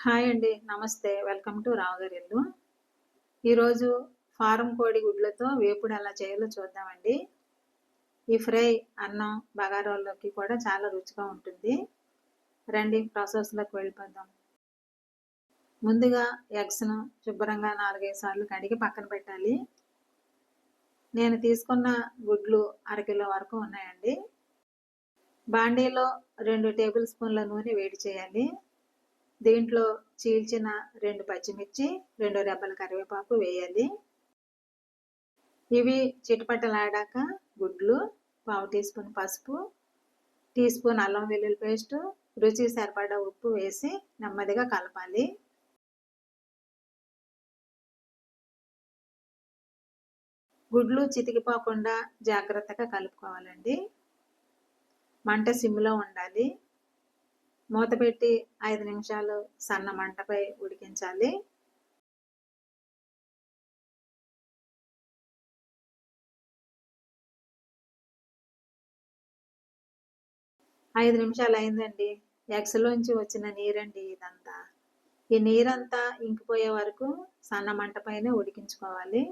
Hi అండి. నమస్తే. Welcome to రావు గారి ఇల్లు. ఈరోజు ఫారం కోడి గుడ్లతో వేపుడు ఎలా చేయాలో చూద్దామండి. ఈ ఫ్రై అన్నం, బగారాల్లోకి కూడా చాలా రుచిగా ఉంటుంది. రండి ప్రాసెస్‌లోకి వెళ్ళిపోదాం. ముందుగా ఎగ్స్‌ను శుభ్రంగా 4, 5 సార్లు కడిగి పక్కన పెట్టాలి. నేను తీసుకున్న గుడ్లు అరకిలో వరకు ఉన్నాయండి. బాండీలో 2 టేబుల్ స్పూన్ల నూనె వేడి చేయాలి. దీంట్లో చీల్చిన 2 పచ్చిమిర్చి, 2 రెబ్బల కరివేపాకు వేయాలి. ఇవి చిటపటలాడాక గుడ్లు, పావు టీ స్పూన్ పసుపు, టీ స్పూన్ అల్లం వెల్లుల్లి పేస్టు, రుచికి సరిపడా ఉప్పు వేసి నెమ్మదిగా కలపాలి. గుడ్లు చితికిపోకుండా జాగ్రత్తగా కలుపుకోవాలండి. మంట సిమ్లో ఉండాలి. మూత పెట్టి 5 నిమిషాలు సన్న మంటపై ఉడికించాలి. ఐదు నిమిషాలు అయిందండి. ఎగ్స్‌లోంచి వచ్చిన నీరండి ఇదంతా. ఈ నీరంతా ఇంకిపోయే వరకు సన్న మంట పైనే ఉడికించుకోవాలి.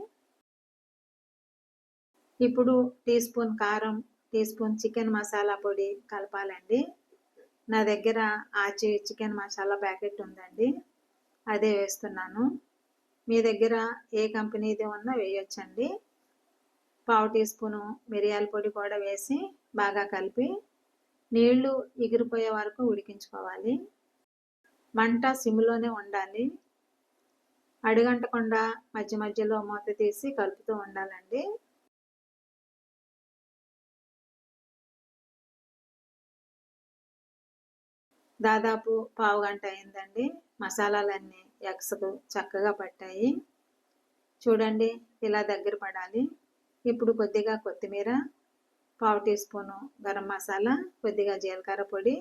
ఇప్పుడు టీ స్పూన్ కారం, టీ స్పూన్ చికెన్ మసాలా పొడి కలపాలండి. నా దగ్గర ఆచి చికెన్ మసాలా ప్యాకెట్ ఉందండి. అదే వేస్తున్నాను. మీ దగ్గర ఏ కంపెనీది ఉన్నా వేయొచ్చండి. పావు టీ స్పూను మిరియాల పొడి కూడా వేసి బాగా కలిపి నీళ్లు ఎగిరిపోయే వరకు ఉడికించుకోవాలి. మంట సిమ్లోనే ఉండాలి. అడుగంటకుండా మధ్య మధ్యలో మూత తీసి కలుపుతూ ఉండాలండి. దాదాపు పావు గంట అయిందండి. మసాలాలన్నీ ఎగ్స్‌కు చక్కగా పట్టాయి. చూడండి ఇలా దగ్గర పడాలి. ఇప్పుడు కొద్దిగా కొత్తిమీర, పావు టీ స్పూను గరం మసాలా, కొద్దిగా జీలకర్ర పొడి,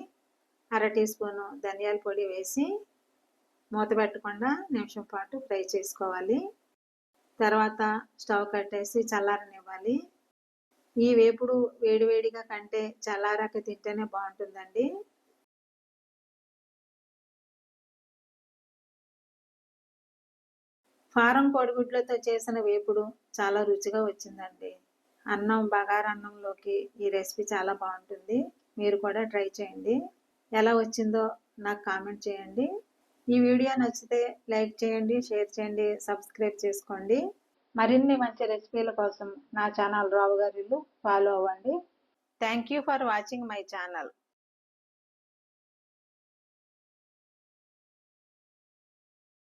అర టీ స్పూను ధనియాల పొడి వేసి మూత పెట్టకుండా నిమిషం పాటు ఫ్రై చేసుకోవాలి. తర్వాత స్టవ్ కట్టేసి చల్లారనివ్వాలి. ఈ వేపుడు వేడివేడిగా కంటే చల్లారాక తింటేనే బాగుంటుందండి. ఫారం కోడిగుడ్లతో చేసిన వేపుడు చాలా రుచిగా వచ్చిందండి. అన్నం, బగారన్నంలోకి ఈ రెసిపీ చాలా బాగుంటుంది. మీరు కూడా ట్రై చేయండి. ఎలా వచ్చిందో నాకు కామెంట్ చేయండి. ఈ వీడియో నచ్చితే లైక్ చేయండి, షేర్ చేయండి, సబ్స్క్రైబ్ చేసుకోండి. మరిన్ని మంచి రెసిపీల కోసం నా ఛానల్ రావు గారి ఇల్లు ఫాలో అవ్వండి. Thank you for watching my channel.